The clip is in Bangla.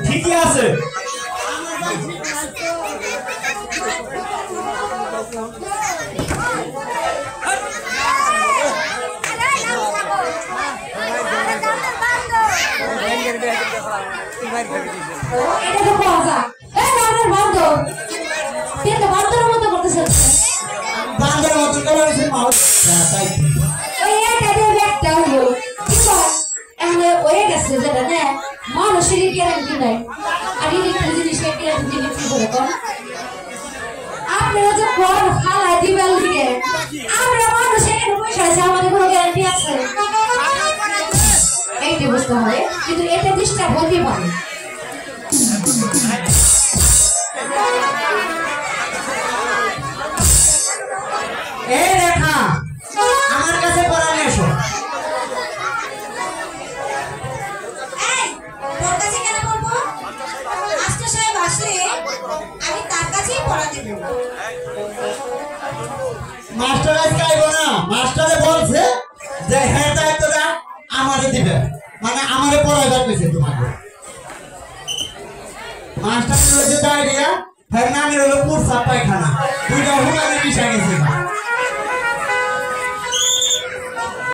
ঠিকই আছে মানুষের গ্যারান্টি নাই আর ইলেকট্রিক জিনিসের গ্যারান্টি বিক্রি করে কম আপনারা যে কোন ফালাই দিবেন লিগে আমরা মানুষের পয়সা আছে আমাদের কোনো গ্যারান্টি আছে এইটা বুঝতে হবে কিন্তু এটা ডিস্টার্ব হতে পারে এই রেখা আমার কাছে পড়া নিয়ে এসো মাস্টার আজকে আইবো না মাস্টারে বলছে যে হ্যাঁ দায়িত্বটা আমারে দিবে মানে আমারে পড়াইবার কইছে তোমাকে মাস্টার হচ্ছে দাঁড়িয়ে হ্যাঁ নামের হলো পুরসা পায়খানা দুইটা হুকানের বিষয় গেছে